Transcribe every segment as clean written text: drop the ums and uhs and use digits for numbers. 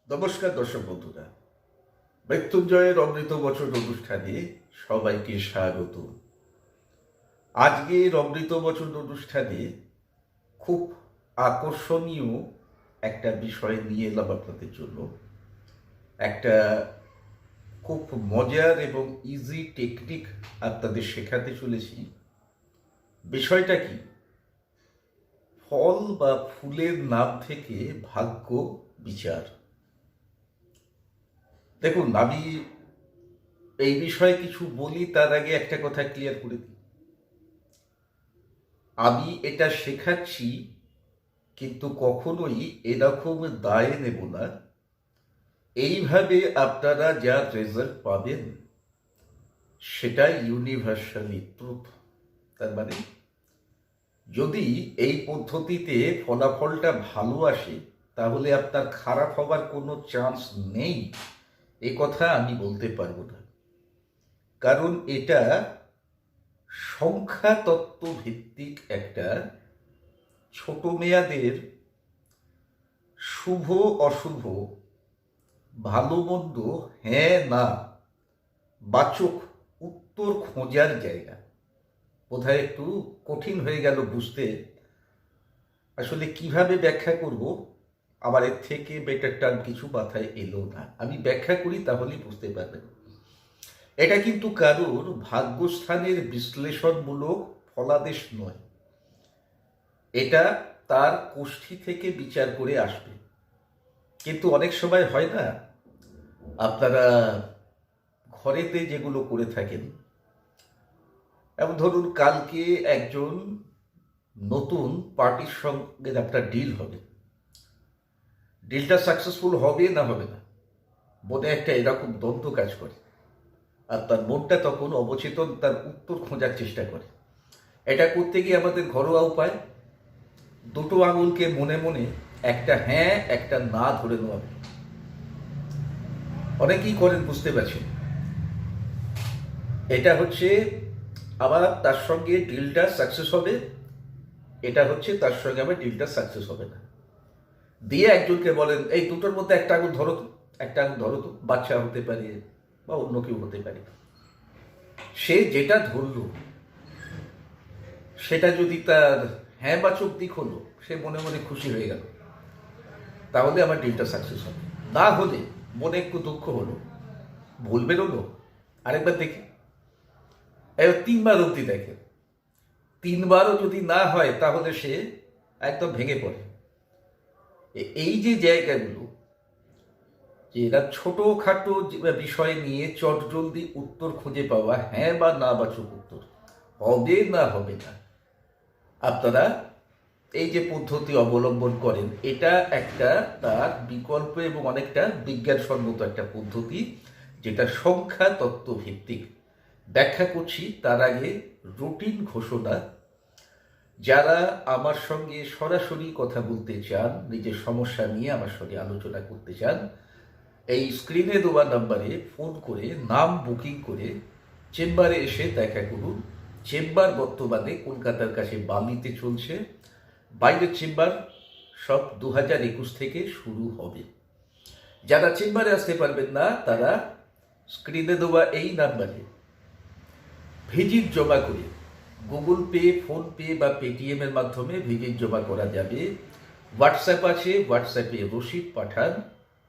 নমস্কার দর্শক বন্ধুরা, মৃত্যুঞ্জয়ের অমৃত বচন অনুষ্ঠানে সবাইকে স্বাগত। আজকের অমৃত বচন অনুষ্ঠানে খুব আকর্ষণীয় একটা বিষয় নিয়ে এলাম আপনাদের জন্য। একটা খুব মজার এবং ইজি টেকনিক আপনাদের শেখাতে চলেছি। বিষয়টা কি? ফল বা ফুলের নাম থেকে ভাগ্য বিচার। দেখুন, আমি এই বিষয়ে কিছু বলি তার আগে একটা কথা ক্লিয়ার করে দিই। আমি এটা শেখাচ্ছি, কিন্তু কখনোই এরকম দায় নেব না এইভাবে আপনারা যা রেজাল্ট পাবেন সেটা ইউনিভার্সালি ট্রুথ। তার মানে যদি এই পদ্ধতিতে ফলাফলটা ভালো আসে তাহলে আপনার খারাপ হবার কোনো চান্স নেই, এ কথা আমি বলতে পারবো না। কারণ এটা সংখ্যা তত্ত্ব ভিত্তিক একটা ছোট মেয়াদের শুভ অশুভ, ভালো মন্দ, হ্যাঁ না বাচক উত্তর খোঁজার জায়গা। বোধহয় একটু কঠিন হয়ে গেল বুঝতে। আসলে কিভাবে ব্যাখ্যা করব, আবার এর থেকে বেটার টার্ম কিছু মাথায় এলো না। আমি ব্যাখ্যা করি তাহলেই বুঝতে পারবেন। এটা কিন্তু কারোর ভাগ্যস্থানের বিশ্লেষণমূলক ফলাদেশ নয়, এটা তার কোষ্ঠী থেকে বিচার করে আসবে। কিন্তু অনেক সময় হয় না, আপনারা ঘরেতে যেগুলো করে থাকেন, এবং ধরুন কালকে একজন নতুন পার্টির সঙ্গে আপনার ডিল হবে, ডিলটা সাকসেসফুল হবে না হবে না, মনে একটা এরকম দ্বন্দ্ব কাজ করে, আর তার মনটা তখন অবচেতন তার উত্তর খোঁজার চেষ্টা করে। এটা করতে গিয়ে আমাদের ঘরোয়া উপায়, দুটো আঙুলকে মনে মনে একটা হ্যাঁ একটা না ধরে নেওয়া। অনেকেই করেন, বুঝতে পারছেন। এটা হচ্ছে আবার তার সঙ্গে ডিলটা সাকসেস হবে, এটা হচ্ছে তার সঙ্গে আবার ডিলটা সাকসেস হবে না। দিয়ে একজনকে বলেন, এই দুটোর মধ্যে একটা আঙুল ধরো তো, একটা আঙুল ধরো তো, বাচ্চা হতে পারে বা অন্য কেউ হতে পারে। সে যেটা ধরল সেটা যদি তার হ্যাঁ বাচক দিক হলো, সে মনে মনে খুশি হয়ে গেল, তাহলে আমার ডিলটা সাকসেস হবে। না হলে মনে একটু দুঃখ হলো, ভুল বেরোলো, আরেকবার দেখি, এবার 3বার অবধি দেখে, 3বারও যদি না হয় তাহলে সে একদম ভেঙে পড়ে। এই যে জায়গাগুলো, যে এরা ছোটোখাটো বিষয় নিয়ে চটজলদি উত্তর খুঁজে পাওয়া, হ্যাঁ বা না বাচক উত্তর, হবে না হবে না, আপনারা এই যে পদ্ধতি অবলম্বন করেন, এটা একটা তার বিকল্প এবং অনেকটা বিজ্ঞানসম্মত একটা পদ্ধতি, যেটা সংখ্যা তত্ত্ব ভিত্তিক। ব্যাখ্যা করছি তার আগে রুটিন ঘোষণা। যারা আমার সঙ্গে সরাসরি কথা বলতে চান, নিজের সমস্যা নিয়ে আমার সঙ্গে আলোচনা করতে চান, এই স্ক্রিনে দেওয়া নাম্বারে ফোন করে নাম বুকিং করে চেম্বারে এসে দেখা করুন। চেম্বার বর্তমানে কলকাতার কাছে বালিতে চলছে, বাইরের চেম্বার সব 2021 থেকে শুরু হবে। যারা চেম্বারে আসতে পারবেন না তারা স্ক্রিনে দেওয়া এই নাম্বারে ভিজিট জমা করে, গুগল পে, ফোনপে বা পেটিএম এর মাধ্যমে ভিজিট জমা করা যাবে। হোয়াটসঅ্যাপ আছে, হোয়াটসঅ্যাপে রসিদ পাঠান,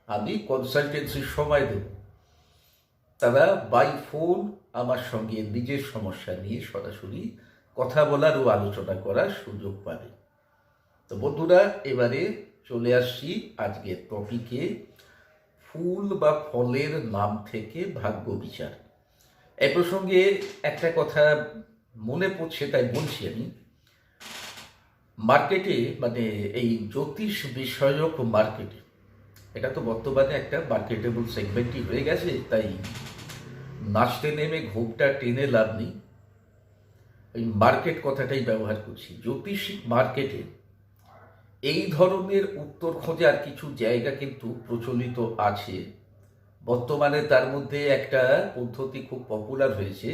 আমি কনসালটেন্সির সময় দেব। তারা বাই ফোন আমার সঙ্গে নিজের সমস্যা নিয়ে সরাসরি কথা বলার ও আলোচনা করার সুযোগ পাবে। তো বন্ধুরা, এবারে চলে আসছি আজকের টপিকে, ফুল বা ফলের নাম থেকে ভাগ্য বিচার। এই প্রসঙ্গে একটা কথা মনে পড়ছে, তাই বলছি আমি। মার্কেটে, মানে এই জ্যোতিষ বিষয়ক মার্কেটে, এটা তো বর্তমানে একটা মার্কেটেবল সেগমেন্টই হয়ে গেছে, তাই নাচতে নেমে ঘোপটা টেনে লাভ নেই, এই মার্কেট কথাটাই ব্যবহার করছি। জ্যোতিষিক মার্কেটে এই ধরনের উত্তর খোঁজার কিছু জায়গা কিন্তু প্রচলিত আছে বর্তমানে। তার মধ্যে একটা পদ্ধতি খুব পপুলার হয়েছে,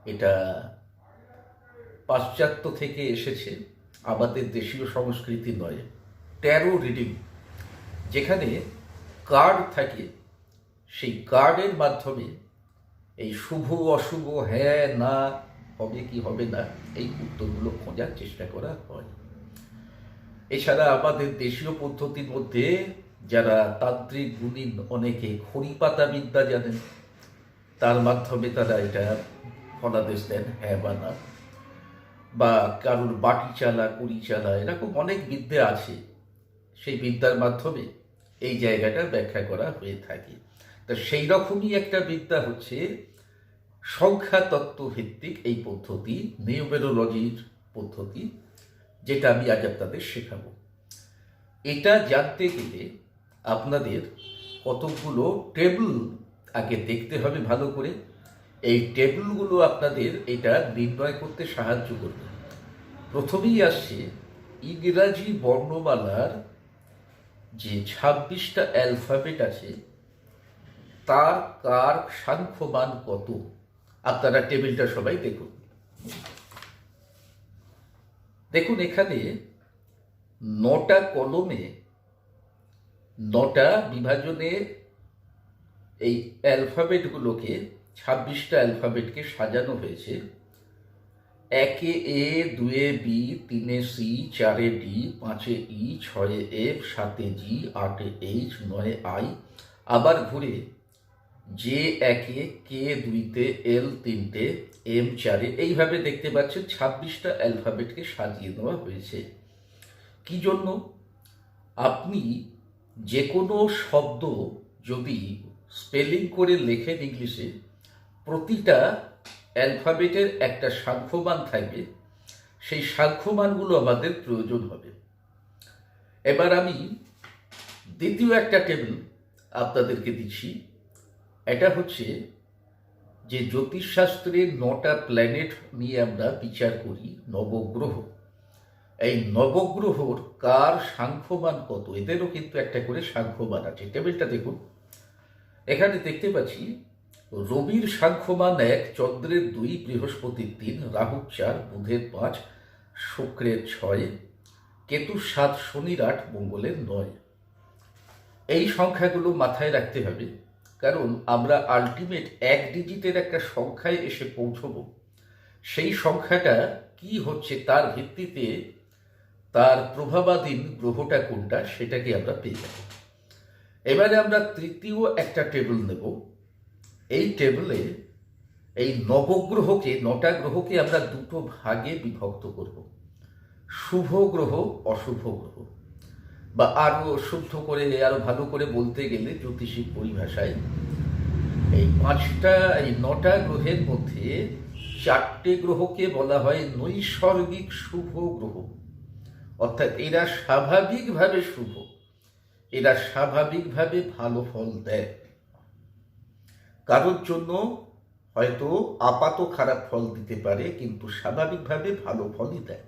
এটা পাশ্চাত্য থেকে এসেছে, আমাদের দেশীয় সংস্কৃতি নয়। ট্যারো রিডিং, যেখানে কার্ড থাকে, সেই কার্ডের মাধ্যমে এই শুভ অশুভ, হ্যাঁ না, হবে কি হবে না, এই উত্তরগুলো খোঁজার চেষ্টা করা হয়। এছাড়া আমাদের দেশীয় পদ্ধতির মধ্যে যারা তান্ত্রিক গুণী অনেকে খড়িপাতা বিদ্যা জানেন, তার মাধ্যমে তারা এটা ফলাদেশ দেন, হ্যাঁ বা না। বা কারোর বাটি চালা, কুড়ি চালা, এরকম অনেক বিদ্যা আছে, সেই বিদ্যার মাধ্যমে এই জায়গাটা ব্যাখ্যা করা হয়ে থাকে। তা সেই রকমই একটা বিদ্যা হচ্ছে সংখ্যা তত্ত্ব ভিত্তিক এই পদ্ধতি, নিউমেরোলজির পদ্ধতি, যেটা আমি আজ আপনাদের শেখাবো। এটা জানতে গেলে আপনাদের কতগুলো টেবিল আগে দেখতে হবে ভালো করে। এই টেবিলগুলো আপনাদের এটা নির্ণয় করতে সাহায্য করবে। প্রথমেই আসছে ইংরাজি বর্ণমালার যে 26টা অ্যালফাবেট আছে, তার কার সাংখ্যমান কত। আপনারা টেবিলটা সবাই দেখুন। দেখুন এখানে 9টা কলমে 9টা বিভাজনে এই অ্যালফাবেটগুলোকে, 26টা অ্যালফাবেটকে সাজানো হয়েছে। 1-এ এ, 2-এ বি, 3-এ সি, 4-এ ডি, 5-এ ই, 6-এ এফ, 7-এ জি, 8-এ এইচ, 9-এ আই, আবার ঘুরে জে 1-এ, কে 2-তে, এল 3-টে, এম 4-এ, এইভাবে দেখতে পাচ্ছেন 26টা অ্যালফাবেটকে সাজিয়ে দেওয়া হয়েছে। কি জন্য? আপনি যে কোনো শব্দ যদি স্পেলিং করে লেখেন ইংলিশে, প্রতিটা অ্যালফাবেটের একটা সাংখ্যমান থাকবে, সেই সাংখ্যমানগুলো আমাদের প্রয়োজন হবে। এবার আমি দ্বিতীয় একটা টেবিল আপনাদেরকে দিচ্ছি। এটা হচ্ছে যে জ্যোতিষশাস্ত্রের 9টা প্ল্যানেট নিয়ে আমরা বিচার করি, নবগ্রহ। এই নবগ্রহর কার সাংখ্যমান কত, এদেরও কিন্তু একটা করে সাংখ্যমান আছে। টেবিলটা দেখুন, এখানে দেখতে পাচ্ছি রবির সাংখ্যমান 1, চন্দ্রের 2, বৃহস্পতির 3, রাহুর 4, বুধের 5, শুক্রের 6, কেতুর 7, শনির 8, মঙ্গলের 9। এই সংখ্যাগুলো মাথায় রাখতে হবে, কারণ আমরা আলটিমেট 1 ডিজিটের একটা সংখ্যায় এসে পৌঁছবো। সেই সংখ্যাটা কি হচ্ছে তার ভিত্তিতে তার প্রভাবাধীন গ্রহটা কোনটা সেটাকে আমরা পেয়ে যাব। এবারে আমরা তৃতীয় একটা টেবিল নেব। এই টেবিলে এই নবগ্রহকে, 9টা গ্রহকে আমরা দুটো ভাগে বিভক্ত করব, শুভ গ্রহ, অশুভ গ্রহ, বা আরো শুদ্ধ করে, আরো ভালো করে বলতে গেলে জ্যোতিষিক পরিভাষায় এই 9টা গ্রহের মধ্যে 4টে গ্রহকে বলা হয় নৈসর্গিক শুভ গ্রহ। অর্থাৎ এরা স্বাভাবিকভাবে শুভ, এরা স্বাভাবিকভাবে ভালো ফল দেয়। কারোর জন্য হয়তো আপাত খারাপ ফল দিতে পারে, কিন্তু স্বাভাবিকভাবে ভালো ফলই দেয়।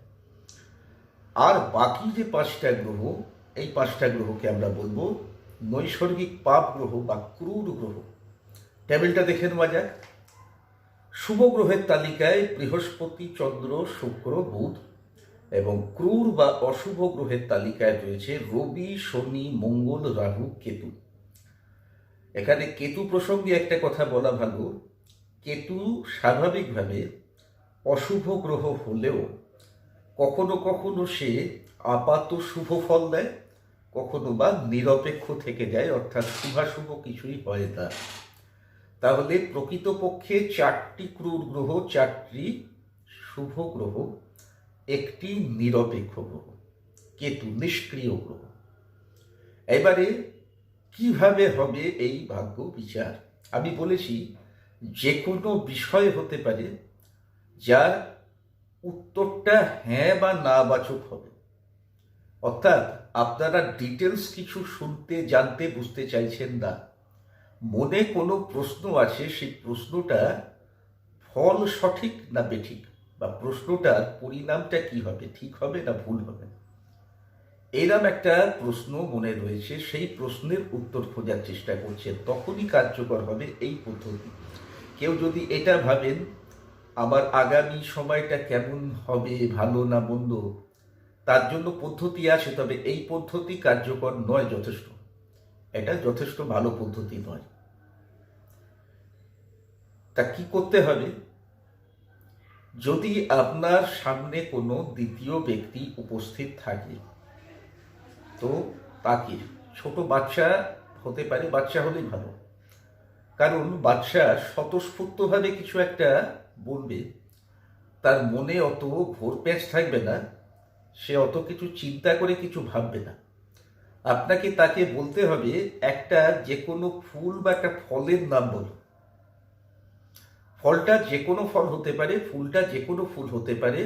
আর বাকি যে 5টা গ্রহ, এই 5টা গ্রহকে আমরা বলবো নৈসর্গিক পাপ গ্রহ বা ক্রূর গ্রহ। টেবিলটা দেখে নেওয়া যাক। শুভ গ্রহের তালিকায় বৃহস্পতি, চন্দ্র, শুক্র, বুধ, এবং ক্রূর বা অশুভ গ্রহের তালিকায় রয়েছে রবি, শনি, মঙ্গল, রাহু, কেতু। এখানে কেতু প্রসঙ্গে একটা কথা বলা ভালো। কেতু স্বাভাবিকভাবে অশুভ গ্রহ হলেও কখনো কখনো সে আপাত শুভ ফল দেয়, কখনো বা নিরপেক্ষ থেকে যায়, অর্থাৎ শুভাশুভ কিছুই হয় না। তাহলে প্রকৃতপক্ষে 4টি ক্রূর গ্রহ, 4টি শুভ গ্রহ, একটি নিরপেক্ষ গ্রহ কেতু, নিষ্ক্রিয় গ্রহ। এবারে কিভাবে হবে এই ভাগ্য বিচার? আমি বলেছি যে কোনো বিষয় হতে পারে যার উত্তরটা হ্যাঁ বা না বাচক হবে। অর্থাৎ আপনারা ডিটেলস কিছু শুনতে, জানতে, বুঝতে চাইছেন না, মনে কোনো প্রশ্ন আছে, সেই প্রশ্নটা ফল সঠিক না বেঠিক, বা প্রশ্নটার পরিণামটা কি হবে, ঠিক হবে না ভুল হবে, এরম একটা প্রশ্ন মনে রয়েছে, সেই প্রশ্নের উত্তর খোঁজার চেষ্টা করছে, তখনই কার্যকর হবে এই পদ্ধতি। কেউ যদি এটা ভাবেন আমার আগামী সময়টা কেমন হবে, ভালো না মন্দ, তার জন্য পদ্ধতি আছে, তবে এই পদ্ধতি কার্যকর নয় যথেষ্ট। এটা যথেষ্ট ভালো পদ্ধতি নয়। তা কি করতে হবে? যদি আপনার সামনে কোনো দ্বিতীয় ব্যক্তি উপস্থিত থাকে, তো তাকে, ছোট বাচ্চা হতে পারে, বাচ্চা হলেই ভালো, কারণ বাচ্চা স্বতঃস্ফূর্তভাবে কিছু একটা বলবে, তার মনে অত ঘোরপ্যাঁচ থাকবে না, সে অত কিছু চিন্তা করে কিছু ভাববে না। আপনাকে তাকে বলতে হবে একটা যে কোনো ফুল বা একটা ফলের নাম বলো। ফলটা যে কোনো ফল হতে পারে, ফুলটা যে কোনো ফুল হতে পারে,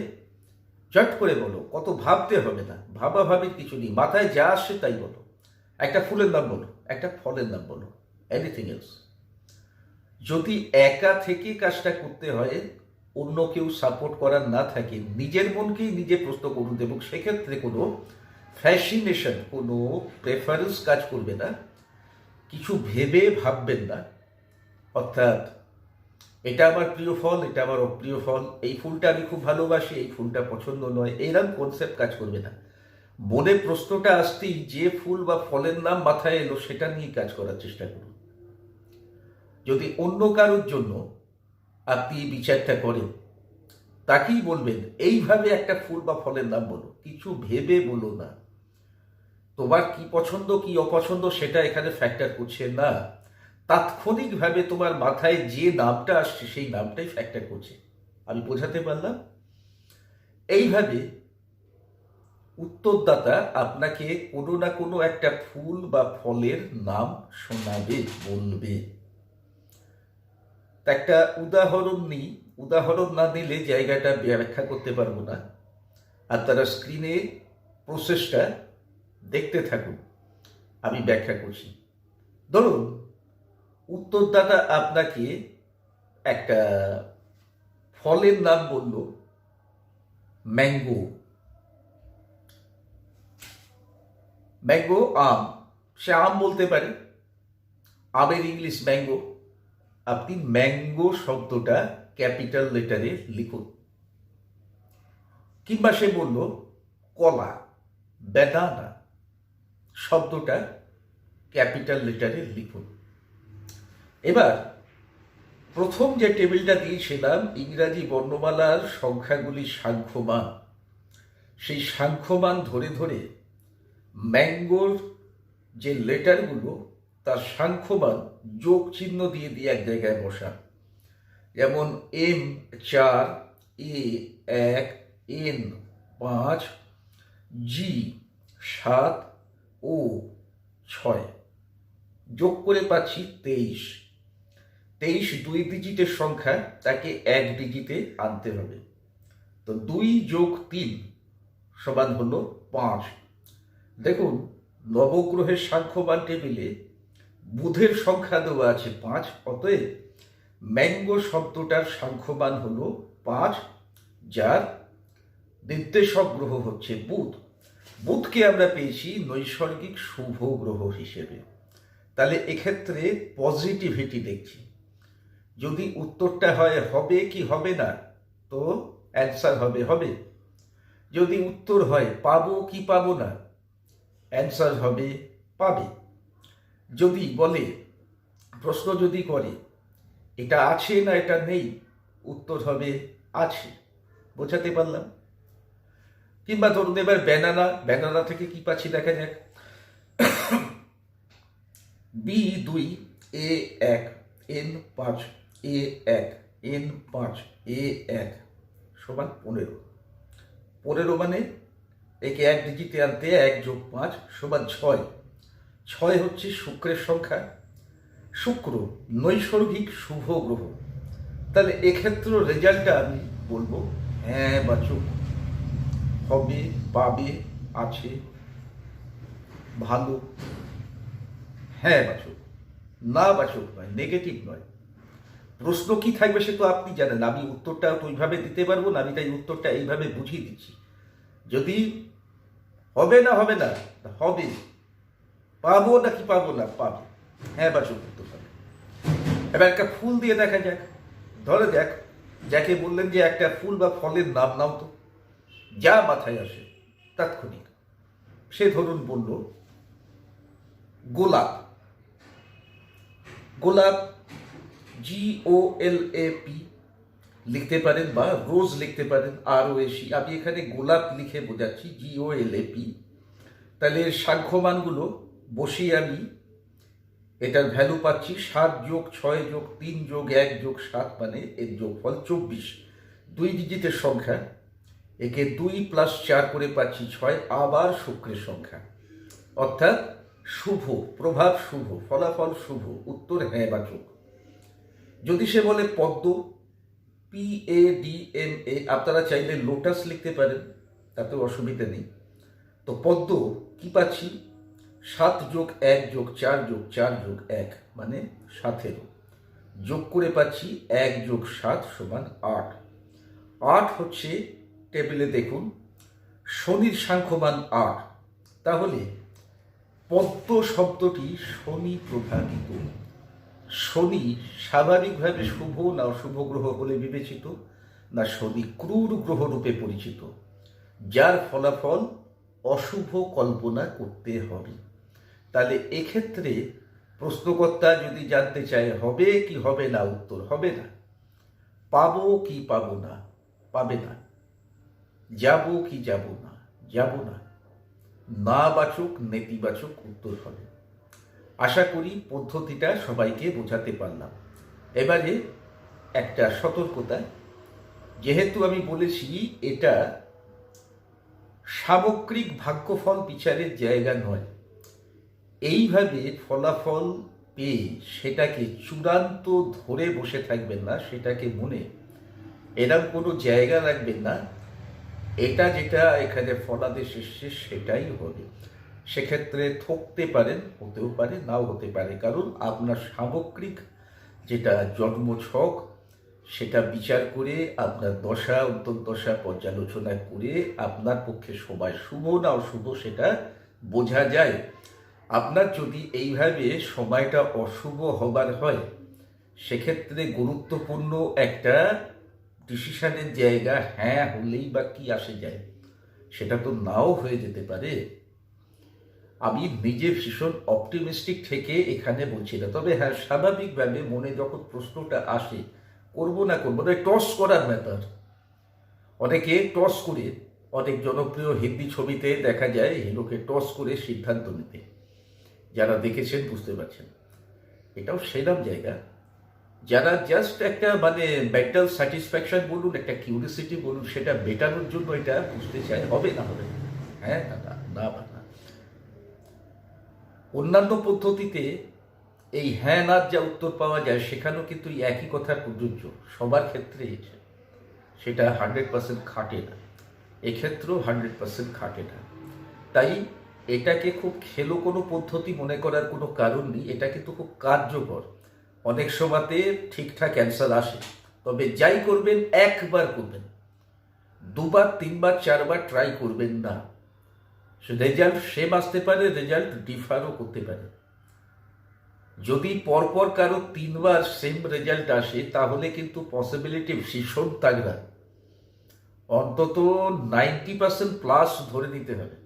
চট করে বলো, কত ভাবতে হবে না, ভাবাভাবির কিছু নেই, মাথায় যা আসে তাই বলো। একটা ফুলের নাম বলো, একটা ফলের নাম বলো, এনিথিং এলস। যদি একা থেকে কাজটা করতে হয়, অন্য কেউ সাপোর্ট করার না থাকে, নিজের মনকেই নিজে প্রশ্ন করুন, এবং সেক্ষেত্রে কোনো ফ্যাসিনেশন, কোনো প্রেফারেন্স কাজ করবে না, কিছু ভেবে ভাববেন না। অর্থাৎ এটা আমার প্রিয় ফল, এটা আমার অপ্রিয় ফল, এই ফুলটা আমি খুব ভালোবাসি, এই ফুলটা পছন্দ নয়, এরকম কনসেপ্ট কাজ করবে না। মনে প্রশ্নটা আসতেই যে ফুল বা ফলের নাম মাথায় এলো সেটা নিয়ে কাজ করার চেষ্টা করুন। যদি অন্য কারোর জন্য আপনি বিচারটা করেন, তাকেই বলবেন এইভাবে একটা ফুল বা ফলের নাম বলো, কিছু ভেবে বলো না। তোমার কি পছন্দ কি অপছন্দ সেটা এখানে ফ্যাক্টর করছে না, তাৎক্ষণিকভাবে তোমার মাথায় যে নামটা আসছে সেই নামটাই ফ্যাক্টর করছে। আমি বোঝাতে পারলাম? এইভাবে উত্তরদাতা আপনাকে কোনো না কোনো একটা ফুল বা ফলের নাম শোনাবে, বলবে। একটা উদাহরণ নিই, উদাহরণ না দিলে জায়গাটা ব্যাখ্যা করতে পারবো না। আর তারা স্ক্রিনে প্রসেসটা দেখতে থাকুন, আমি ব্যাখ্যা করছি। ধরুন উত্তরদাতা আপনাকে একটা ফলের নাম বলল ম্যাঙ্গো। ম্যাঙ্গো আম, সে আম বলতে পারে, আমের ইংলিশ ম্যাঙ্গো। আপনি ম্যাঙ্গো শব্দটা ক্যাপিটাল লেটারে লিখুন। কিংবা সে বলল কলা, ব্যানানা, শব্দটা ক্যাপিটাল লেটারে লিখুন। এবার প্রথম যে টেবিলটা দিয়েছিলাম ইংরাজি বর্ণমালার সংখ্যাগুলি সাংখ্যমান, সেই সাংখ্যমান ধরে ধরে ম্যাঙ্গোর যে লেটারগুলো তার সাংখ্যমান যোগ চিহ্ন দিয়ে দিয়ে এক জায়গায় বসা। যেমন এম 4, এ 1, এন 5, জি 7, ও 6, যোগ করে পাচ্ছি 23। 23 2 ডিজিটের সংখ্যা, তাকে 1 ডিজিটে আনতে হবে। তো 2 যোগ 3 সমান হলো 5। দেখুন নবগ্রহের সাংখ্যমান টেবিলে বুধের সংখ্যা দেওয়া আছে 5, অতএব ম্যাঙ্গো শব্দটার সাংখ্যমান হলো 5, যার নির্দেশক গ্রহ হচ্ছে বুধ। বুধকে আমরা পেয়েছি নৈসর্গিক শুভ গ্রহ হিসেবে। তাহলে এক্ষেত্রে পজিটিভিটি দেখছি। যদি উত্তরটা হয় হবে কি হবে না, তো অ্যান্সার হবে হবে। যদি উত্তর হয় পাবো কি পাবো না, অ্যান্সার হবে পাবে। যদি বলে, প্রশ্ন যদি করে এটা আছে না এটা নেই, উত্তর হবে আছে। বোঝাতে পারলাম? কিংবা ধরুন এবার ব্যানানা, ব্যানানা থেকে কি পাচ্ছি দেখা যাক। বি 2, এ 1, এন 5, এ 1, এন 5, এ 1 সমান 15। 15 মানে একে 1 ডিজিটে আনতে 1 যোগ 5 সমান 6। 6 হচ্ছে শুক্রের সংখ্যা। শুক্র নৈসর্গিক শুভ গ্রহ। তাহলে এক্ষেত্রে রেজাল্টটা আমি বলবো হ্যাঁ বাচক, হবে, পাবে, আছে, ভালো, হ্যাঁ বাচক, না বাচক নয়, নেগেটিভ নয়। প্রশ্ন কি থাকবে সে তো আপনি জানেন, আমি উত্তরটা তো ওইভাবে দিতে পারবো না, আমি তাই উত্তরটা এইভাবে বুঝিয়ে দিচ্ছি। যদি হবে না হবে না, হবে, পাবো নাকি পাবো না, পাবে, হ্যাঁ বাচক উত্তর হবে। এবার একটা ফুল দিয়ে দেখা যাক। ধরে যাক যাকে বললেন যে একটা ফুল বা ফলের নাম নাও তো, যা মাথায় আসে তাৎক্ষণিক। সে ধরুন বলল গোলাপ। গোলাপ, GOLAP লিখতে পারেন বা রোজ লিখতে পারেন, ROSE। আমি এখানে গোলাপ লিখে বোঝাচ্ছি, GOLAP। তাহলে সাংখ্যমানগুলো বসিয়ে আমি এটার ভ্যালু পাচ্ছি 7+6+3+1+7, মানে এর যোগফল 24। 2 ডিজিটের সংখ্যা, একে 2 + 4 করে পাচ্ছি 6, আবার শুক্রের সংখ্যা, অর্থাৎ শুভ, প্রভাব শুভ, ফলাফল শুভ, উত্তর হ্যাঁ বাচক। যদি সে বলে পদ্ম, PADMA, আপনারা চাইলে লোটাস লিখতে পারেন, তাতেও অসুবিধা নেই। তো পদ্ম কি পাচ্ছি, 7+1+4+4+1 মানে 17, যোগ করে পাচ্ছি 1+7 = 8। 8 হচ্ছে টেবিলে দেখুন শনির সাংখ্যমান 8। তাহলে পদ্ম শব্দটি শনি প্রভাবিত। শনি স্বাভাবিকভাবে শুভ না অশুভ গ্রহ বলে বিবেচিত, না শনি ক্রূর গ্রহ রূপে পরিচিত, যার ফলাফল অশুভ কল্পনা করতে হবে। তাহলে এক্ষেত্রে প্রশ্নকর্তা যদি জানতে চায় হবে কি হবে না, উত্তর হবে না। পাবো কি পাবো না, পাবে না। যাব কি যাব না, যাব না। না বাচক নেতিবাচক উত্তর হবে। আশা করি পদ্ধতিটা সবাইকে বোঝাতে পারলাম। এবারে একটা সতর্কতা, যেহেতু আমি বলেছি এটা সামগ্রিক ভাগ্যফল বিচারের জায়গা নয়, এইভাবে ফলাফল পেয়ে সেটাকে চূড়ান্ত ধরে বসে থাকবেন না, সেটাকে মনে এরকম কোনো জায়গা রাখবেন না এটা যেটা এখানে ফলাদেশ এসছে সেটাই হবে। সেক্ষেত্রে থকতে পারেন, হতেও পারে নাও হতে পারে, কারণ আপনার সামগ্রিক যেটা জন্মছক সেটা বিচার করে আপনার দশা অন্তর্দশা পর্যালোচনা করে আপনার পক্ষে সময় শুভ না অশুভ সেটা বোঝা যায়। আপনার যদি এইভাবে সময়টা অশুভ হবার হয়, সেক্ষেত্রে গুরুত্বপূর্ণ একটা ডিসিশনের জায়গা হ্যাঁ হলেই বা কি আসে যায়, সেটা তো নাও হয়ে যেতে পারে। আমি নিজে ভীষণ অপটিমিস্টিক থেকে এখানে বলছি না, তবে হ্যাঁ স্বাভাবিকভাবে মনে যখন প্রশ্নটা আসে করবো না করবো না, টস করার ব্যাপার। অনেকে টস করে, অনেক জনপ্রিয় হিন্দি ছবিতে দেখা যায় হিরোকে টস করে সিদ্ধান্ত নিতে, যারা দেখেছেন বুঝতে পারছেন। এটাও সেরকম জায়গা, যারা জাস্ট একটা মানে মেন্টাল স্যাটিসফ্যাকশন বলুন, একটা কিউরিসিটি বলুন, সেটা মেটানোর জন্য এটা বুঝতে চায় হবে না হবে না, হ্যাঁ না না না বা না। অন্যান্য পদ্ধতিতে এই হ্যাঁ না যা উত্তর পাওয়া যায় সেখানেও কিন্তু একই কথা প্রযোজ্য, সবার ক্ষেত্রে সেটা 100% খাটে না, এক্ষেত্রেও 100% খাটে না। তাই এটাকে খুব খেলো কোনো পদ্ধতি মনে করার কোনো কারণ নেই, এটা কিন্তু খুব কার্যকর। অনেক সময়তে ঠিকঠাক অ্যান্সার আসে, তবে যাই করবেন একবার করবেন, 2বার 3বার 4বার ট্রাই করবেন না। রেজাল্ট সেম আসতে পারে, রেজাল্ট ডিফারও করতে পারে। যদি পরপর কারো 3বার সেম রেজাল্ট আসে তাহলে কিন্তু পসিবিলিটি ভীষণ তাগড়া, অন্তত 90%+ ধরে নিতে হবে।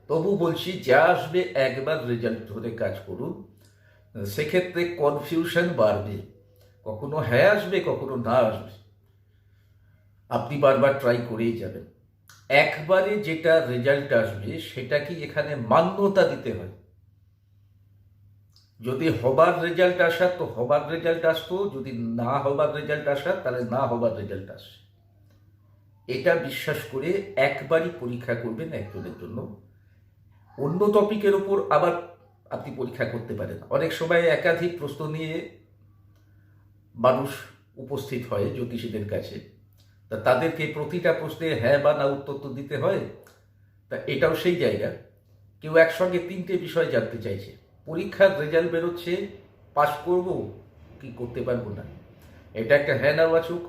তবু বলছি যা আসবে একবার রেজাল্ট ধরে কাজ করুন, সেক্ষেত্রে কনফিউশন বাড়বে, কখনো হ্যাঁ আসবে কখনো না আসবে, আপনি বারবার ট্রাই করেই যাবেন। একবারে যেটা রেজাল্ট আসবে সেটাকে এখানে মান্যতা দিতে হয়। যদি হবার রেজাল্ট আসা তো হবার রেজাল্ট আসতো, যদি না হবার রেজাল্ট আসা তাহলে না হবার রেজাল্ট আসে। এটা বিশ্বাস করে একবারই পরীক্ষা করবেন একজনের জন্য। অন্য টপিকের ওপর আবার আপনি পরীক্ষা করতে পারেন। অনেক সময় একাধিক প্রশ্ন নিয়ে মানুষ উপস্থিত হয় জ্যোতিষীদের কাছে, তা তাদেরকে প্রতিটা প্রশ্নে হ্যাঁ বা না উত্তর তো দিতে হয়। তা এটাও সেই জায়গা, কেউ একসঙ্গে 3টে বিষয় জানতে চাইছে, পরীক্ষার রেজাল্ট বেরোচ্ছে, পাস করব কি করতে পারবো না, এটা একটা হ্যাঁ না বাচক।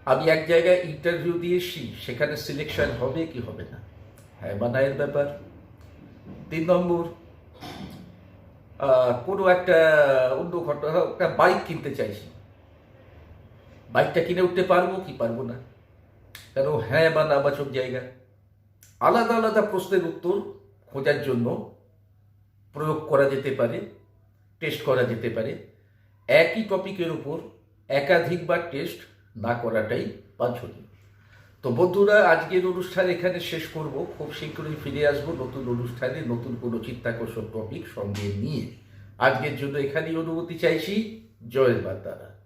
আমি এক জায়গায় ইন্টারভিউ দিয়ে এসছি, সেখানে সিলেকশন হবে কি হবে না, হ্যাঁ বা না এর ব্যাপার। 3 নম্বর, কোনো একটা অন্য ঘটনা, একটা বাইক কিনতে চাইছি, বাইকটা কিনে উঠতে পারবো কি পারবো না, কেন হ্যাঁ বা না বাচক জায়গা। আলাদা আলাদা প্রশ্নের উত্তর খোঁজার জন্য প্রয়োগ করা যেতে পারে, টেস্ট করা যেতে পারে। একই টপিকের উপর একাধিকবার টেস্ট না করাটাই বাঞ্ছনীয়। তো বন্ধুরা, আজকের অনুষ্ঠান এখানে শেষ করব। খুব শীঘ্রই ফিরে আসবো নতুন অনুষ্ঠানে, নতুন কোনো চিত্তাকর্ষক টপিক সঙ্গে নিয়ে। আজকের জন্য এখানেই অনুমতি চাইছি। জয়ের বার্তারা।